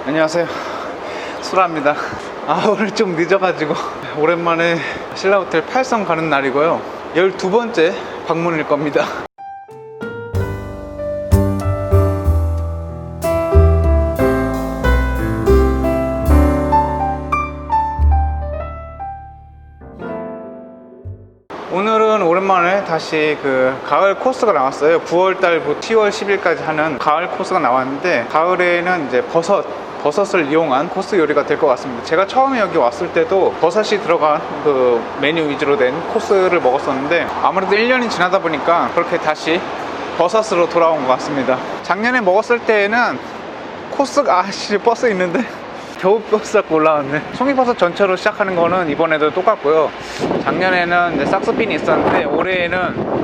안녕하세요, 수라입니다. 오늘 좀 늦어가지고 오랜만에 신라호텔 8성 가는 날이고요, 12번째 방문일 겁니다. 오늘은 오랜만에 다시 그 가을 코스가 나왔어요. 9월달부터 10월 10일까지 하는 가을 코스가 나왔는데, 가을에는 이제 버섯을 이용한 코스 요리가 될 것 같습니다. 제가 처음에 여기 왔을 때도 버섯이 들어간 그 메뉴 위주로 된 코스를 먹었었는데, 아무래도 1년이 지나다 보니까 그렇게 다시 버섯으로 돌아온 것 같습니다. 작년에 먹었을 때는 코스가 버스 있는데 겨우 버스 잡고 올라왔네. 송이버섯 전체로 시작하는 거는 이번에도 똑같고요. 작년에는 이제 싹스핀이 있었는데, 올해에는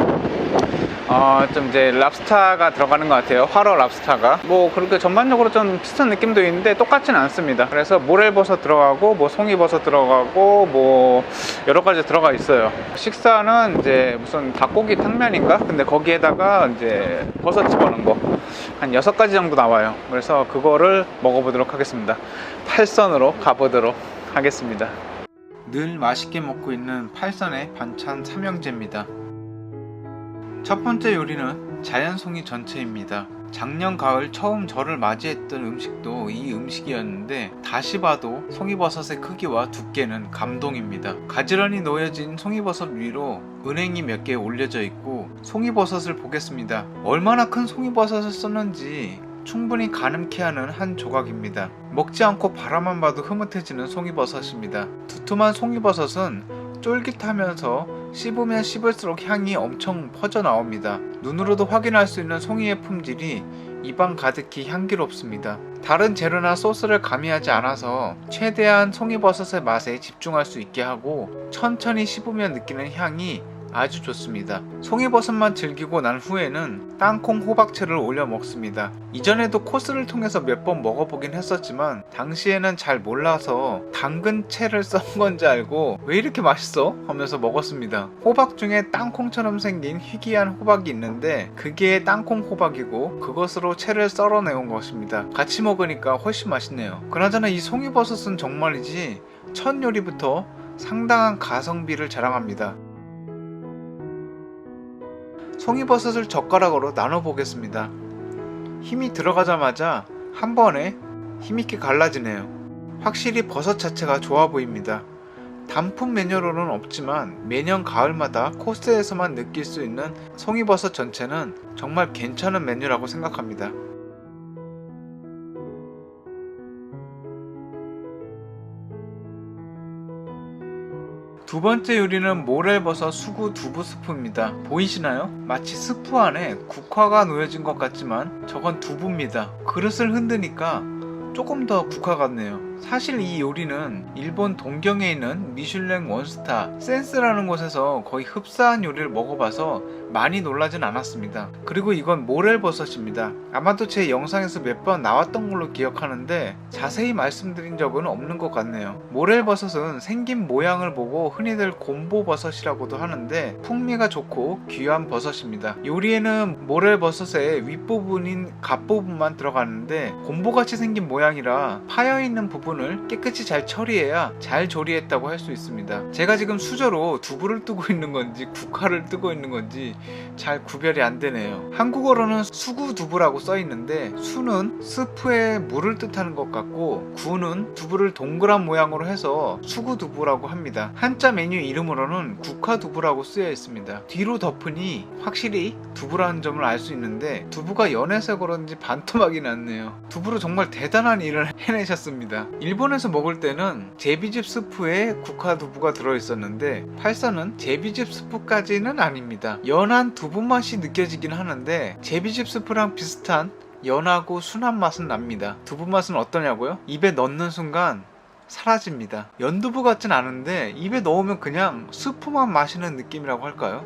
좀 이제 랍스타가 들어가는 것 같아요. 화로 랍스타가 뭐 그렇게 전반적으로 좀 비슷한 느낌도 있는데 똑같지는 않습니다. 그래서 모렐버섯 들어가고 뭐 송이버섯 들어가고 뭐 여러 가지 들어가 있어요. 식사는 이제 무슨 닭고기 탕면인가? 근데 거기에다가 이제 버섯 집어넣은 거 한 6가지 정도 나와요. 그래서 그거를 먹어보도록 하겠습니다. 8선으로 가보도록 하겠습니다. 늘 맛있게 먹고 있는 8선의 반찬 삼형제입니다. 첫 번째 요리는 자연송이 전체입니다. 작년 가을 처음 저를 맞이했던 음식도 이 음식이었는데, 다시 봐도 송이버섯의 크기와 두께는 감동입니다. 가지런히 놓여진 송이버섯 위로 은행이 몇 개 올려져 있고, 송이버섯을 보겠습니다. 얼마나 큰 송이버섯을 썼는지 충분히 가늠케 하는 한 조각입니다. 먹지 않고 바라만 봐도 흐뭇해지는 송이버섯입니다. 두툼한 송이버섯은 쫄깃하면서 씹으면 씹을수록 향이 엄청 퍼져 나옵니다. 눈으로도 확인할 수 있는 송이의 품질이 입안 가득히 향기롭습니다. 다른 재료나 소스를 가미하지 않아서 최대한 송이버섯의 맛에 집중할 수 있게 하고, 천천히 씹으면 느끼는 향이 아주 좋습니다. 송이버섯만 즐기고 난 후에는 땅콩 호박채를 올려 먹습니다. 이전에도 코스를 통해서 몇 번 먹어보긴 했었지만 당시에는 잘 몰라서 당근채를 썬 건지 알고 왜 이렇게 맛있어? 하면서 먹었습니다. 호박 중에 땅콩처럼 생긴 희귀한 호박이 있는데, 그게 땅콩 호박이고 그것으로 채를 썰어내온 것입니다. 같이 먹으니까 훨씬 맛있네요. 그나저나 이 송이버섯은 정말이지 첫 요리부터 상당한 가성비를 자랑합니다. 송이버섯을 젓가락으로 나눠 보겠습니다. 힘이 들어가자마자 한 번에 힘있게 갈라지네요. 확실히 버섯 자체가 좋아 보입니다. 단품 메뉴로는 없지만 매년 가을마다 코스에서만 느낄 수 있는 송이버섯 전체는 정말 괜찮은 메뉴라고 생각합니다. 두 번째 요리는 모렐버섯 수구 두부 스프입니다. 보이시나요? 마치 스프 안에 국화가 놓여진 것 같지만 저건 두부입니다. 그릇을 흔드니까 조금 더 국화 같네요. 사실 이 요리는 일본 동경에 있는 미슐랭 원스타 센스라는 곳에서 거의 흡사한 요리를 먹어봐서 많이 놀라진 않았습니다. 그리고 이건 모렐버섯입니다. 아마도 제 영상에서 몇 번 나왔던 걸로 기억하는데 자세히 말씀드린 적은 없는 것 같네요. 모렐버섯은 생긴 모양을 보고 흔히들 곰보버섯이라고도 하는데, 풍미가 좋고 귀한 버섯입니다. 요리에는 모렐버섯의 윗부분인 갓부분만 들어가는데, 곰보같이 생긴 모양이라 파여있는 부분을 깨끗이 잘 처리해야 잘 조리했다고 할 수 있습니다. 제가 지금 수저로 두부를 뜨고 있는 건지 국화를 뜨고 있는 건지 잘 구별이 안 되네요. 한국어로는 수구 두부라고 써 있는데, 수는 스프에 물을 뜻하는 것 같고, 구는 두부를 동그란 모양으로 해서 수구 두부라고 합니다. 한자 메뉴 이름으로는 국화 두부라고 쓰여 있습니다. 뒤로 덮으니 확실히 두부라는 점을 알 수 있는데, 두부가 연해서 그런지 반토막이 났네요. 두부로 정말 대단한 일을 해내셨습니다. 일본에서 먹을 때는 제비즙 스프에 국화 두부가 들어있었는데, 8선은 제비즙 스프까지는 아닙니다. 연한 두부 맛이 느껴지긴 하는데 제비즙 스프랑 비슷한 연하고 순한 맛은 납니다. 두부 맛은 어떠냐고요? 입에 넣는 순간 사라집니다. 연두부 같진 않은데 입에 넣으면 그냥 스프만 마시는 느낌이라고 할까요?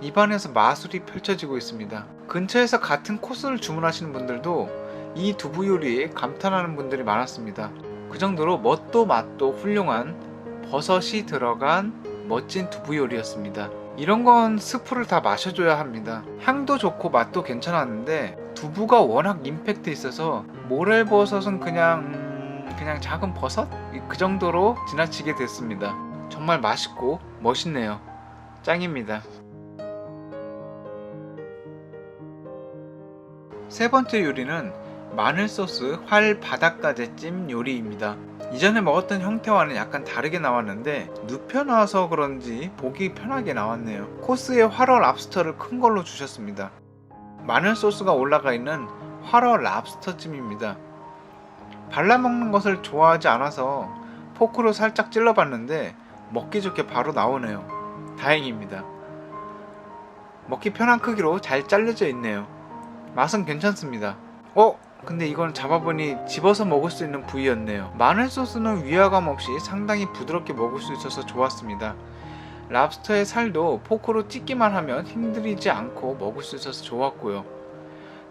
입안에서 마술이 펼쳐지고 있습니다. 근처에서 같은 코스를 주문하시는 분들도 이 두부 요리에 감탄하는 분들이 많았습니다. 그 정도로 멋도 맛도 훌륭한 버섯이 들어간 멋진 두부 요리였습니다. 이런 건 스프를 다 마셔줘야 합니다. 향도 좋고 맛도 괜찮았는데 두부가 워낙 임팩트 있어서 모렐버섯은 그냥 그냥 작은 버섯? 그 정도로 지나치게 됐습니다. 정말 맛있고 멋있네요. 짱입니다. 세 번째 요리는 마늘 소스 활 바닷가재찜 요리입니다. 이전에 먹었던 형태와는 약간 다르게 나왔는데 눕혀 놔서 그런지 보기 편하게 나왔네요. 코스에 활어 랍스터를 큰 걸로 주셨습니다. 마늘 소스가 올라가 있는 활어 랍스터찜입니다. 발라먹는 것을 좋아하지 않아서 포크로 살짝 찔러봤는데 먹기 좋게 바로 나오네요. 다행입니다. 먹기 편한 크기로 잘 잘려져 있네요. 맛은 괜찮습니다. 근데 이건 잡아보니 집어서 먹을 수 있는 부위였네요. 마늘 소스는 위화감 없이 상당히 부드럽게 먹을 수 있어서 좋았습니다. 랍스터의 살도 포크로 찢기만 하면 힘들이지 않고 먹을 수 있어서 좋았고요.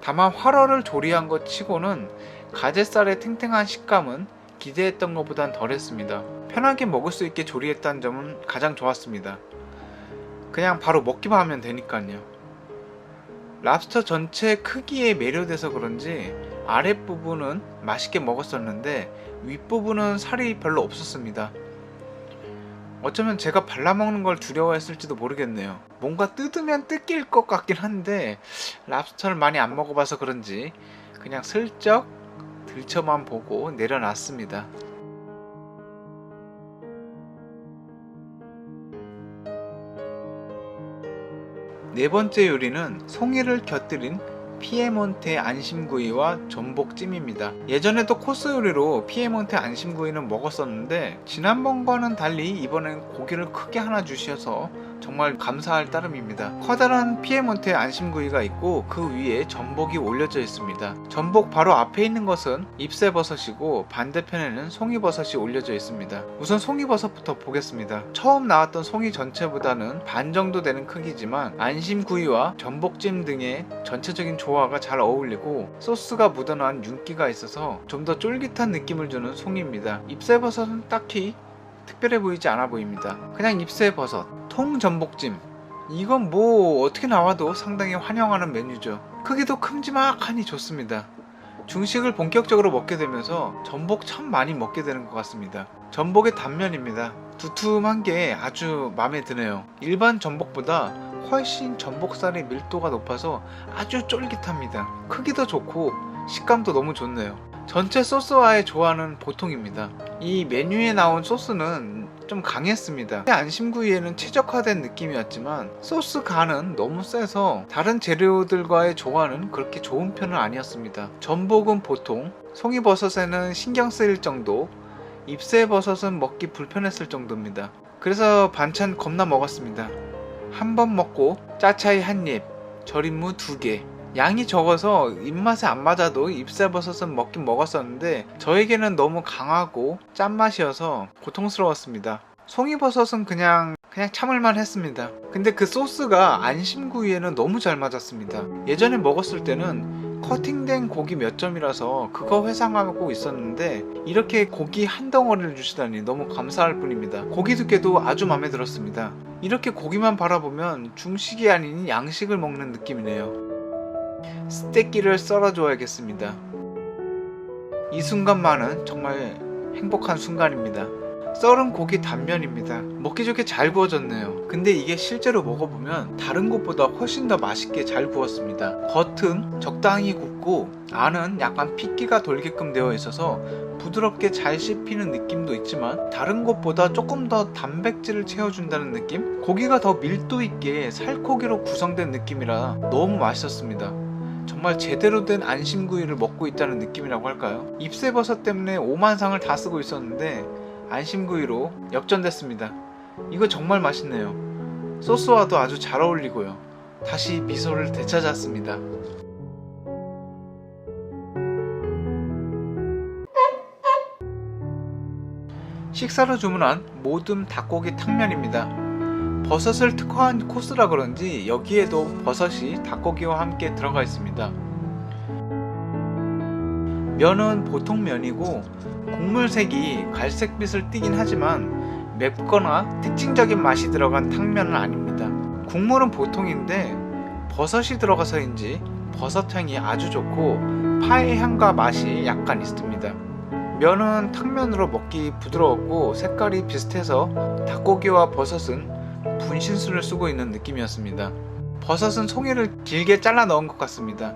다만 활어를 조리한 것 치고는 가재살의 탱탱한 식감은 기대했던 것보단 덜했습니다. 편하게 먹을 수 있게 조리했다는 점은 가장 좋았습니다. 그냥 바로 먹기만 하면 되니까요. 랍스터 전체 크기에 매료돼서 그런지 아랫부분은 맛있게 먹었었는데 윗부분은 살이 별로 없었습니다. 어쩌면 제가 발라먹는 걸 두려워했을지도 모르겠네요. 뭔가 뜯으면 뜯길 것 같긴 한데 랍스터를 많이 안 먹어봐서 그런지 그냥 슬쩍 들쳐만 보고 내려놨습니다. 네 번째 요리는 송이를 곁들인 피에몬테 안심구이와 전복찜입니다. 예전에도 코스 요리로 피에몬테 안심구이는 먹었었는데 지난번과는 달리 이번엔 고기를 크게 하나 주셔서 정말 감사할 따름입니다. 커다란 피에몬테 안심구이가 있고 그 위에 전복이 올려져 있습니다. 전복 바로 앞에 있는 것은 잎새버섯이고 반대편에는 송이버섯이 올려져 있습니다. 우선 송이버섯부터 보겠습니다. 처음 나왔던 송이 전체보다는 반 정도 되는 크기지만 안심구이와 전복찜 등의 전체적인 조화가 잘 어울리고 소스가 묻어난 윤기가 있어서 좀 더 쫄깃한 느낌을 주는 송이입니다. 잎새버섯은 딱히 특별해 보이지 않아 보입니다. 그냥 잎새버섯, 통전복찜, 이건 뭐 어떻게 나와도 상당히 환영하는 메뉴죠. 크기도 큼지막하니 좋습니다. 중식을 본격적으로 먹게 되면서 전복 참 많이 먹게 되는 것 같습니다. 전복의 단면입니다. 두툼한 게 아주 마음에 드네요. 일반 전복보다 훨씬 전복살의 밀도가 높아서 아주 쫄깃합니다. 크기도 좋고 식감도 너무 좋네요. 전체 소스와의 조화는 보통입니다. 이 메뉴에 나온 소스는 좀 강했습니다. 안심구이에는 최적화된 느낌이었지만 소스 간은 너무 세서 다른 재료들과의 조화는 그렇게 좋은 편은 아니었습니다. 전복은 보통, 송이버섯에는 신경 쓰일 정도, 잎새버섯은 먹기 불편했을 정도입니다. 그래서 반찬 겁나 먹었습니다. 한 번 먹고 짜차이 한 입, 절임무 2개. 양이 적어서 입맛에 안 맞아도 잎새버섯은 먹긴 먹었었는데 저에게는 너무 강하고 짠맛이어서 고통스러웠습니다. 송이버섯은 그냥 참을만 했습니다. 근데 그 소스가 안심구이에는 너무 잘 맞았습니다. 예전에 먹었을 때는 커팅된 고기 몇 점이라서 그거 회상하고 있었는데 이렇게 고기 한 덩어리를 주시다니 너무 감사할 뿐입니다. 고기 두께도 아주 마음에 들었습니다. 이렇게 고기만 바라보면 중식이 아닌 양식을 먹는 느낌이네요. 스테이키를 썰어줘야겠습니다. 이 순간만은 정말 행복한 순간입니다. 썰은 고기 단면입니다. 먹기 좋게 잘 구워졌네요. 근데 이게 실제로 먹어보면 다른 곳보다 훨씬 더 맛있게 잘 구웠습니다. 겉은 적당히 굽고 안은 약간 핏기가 돌게끔 되어 있어서 부드럽게 잘 씹히는 느낌도 있지만 다른 곳보다 조금 더 단백질을 채워준다는 느낌? 고기가 더 밀도 있게 살코기로 구성된 느낌이라 너무 맛있었습니다. 정말 제대로 된 안심구이를 먹고 있다는 느낌이라고 할까요? 잎새버섯 때문에 오만상을 다 쓰고 있었는데 안심구이로 역전됐습니다. 이거 정말 맛있네요. 소스와도 아주 잘 어울리고요. 다시 미소를 되찾았습니다. 식사로 주문한 모듬 닭고기 탕면입니다. 버섯을 특화한 코스라 그런지 여기에도 버섯이 닭고기와 함께 들어가 있습니다. 면은 보통 면이고 국물색이 갈색빛을 띠긴 하지만 맵거나 특징적인 맛이 들어간 탕면은 아닙니다. 국물은 보통인데 버섯이 들어가서인지 버섯향이 아주 좋고 파의 향과 맛이 약간 있습니다. 면은 탕면으로 먹기 부드러웠고 색깔이 비슷해서 닭고기와 버섯은 분신술을 쓰고 있는 느낌이었습니다. 버섯은 송이를 길게 잘라 넣은 것 같습니다.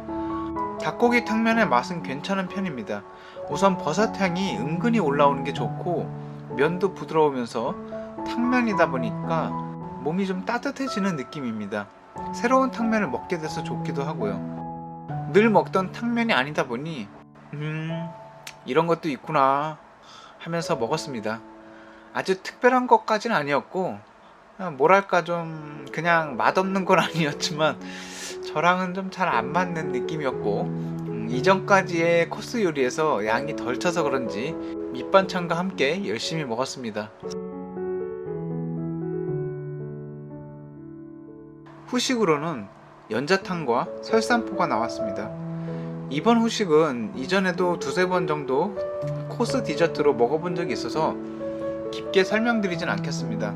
닭고기 탕면의 맛은 괜찮은 편입니다. 우선 버섯 향이 은근히 올라오는 게 좋고 면도 부드러우면서 탕면이다 보니까 몸이 좀 따뜻해지는 느낌입니다. 새로운 탕면을 먹게 돼서 좋기도 하고요. 늘 먹던 탕면이 아니다 보니 이런 것도 있구나 하면서 먹었습니다. 아주 특별한 것까지는 아니었고 뭐랄까 좀 그냥 맛없는 건 아니었지만 저랑은 좀 잘 안 맞는 느낌이었고 이전까지의 코스 요리에서 양이 덜 차서 그런지 밑반찬과 함께 열심히 먹었습니다. 후식으로는 연자탕과 설산포가 나왔습니다. 이번 후식은 이전에도 두세 번 정도 코스 디저트로 먹어본 적이 있어서 깊게 설명드리진 않겠습니다.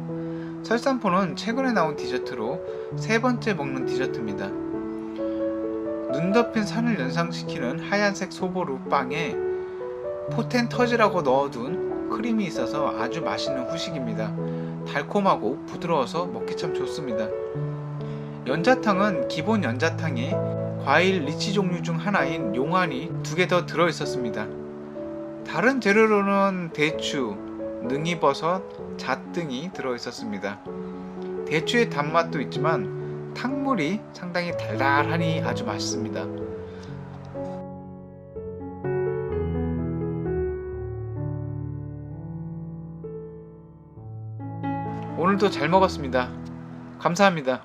설산포는 최근에 나온 디저트로 세 번째 먹는 디저트입니다. 눈 덮인 산을 연상시키는 하얀색 소보루 빵에 포텐터지라고 넣어둔 크림이 있어서 아주 맛있는 후식입니다. 달콤하고 부드러워서 먹기 참 좋습니다. 연자탕은 기본 연자탕에 과일 리치 종류 중 하나인 용안이 2개 더 들어있었습니다. 다른 재료로는 대추, 능이버섯, 잣 등이 들어있었습니다. 대추의 단맛도 있지만 탕물이 상당히 달달하니 아주 맛있습니다. 오늘도 잘 먹었습니다. 감사합니다.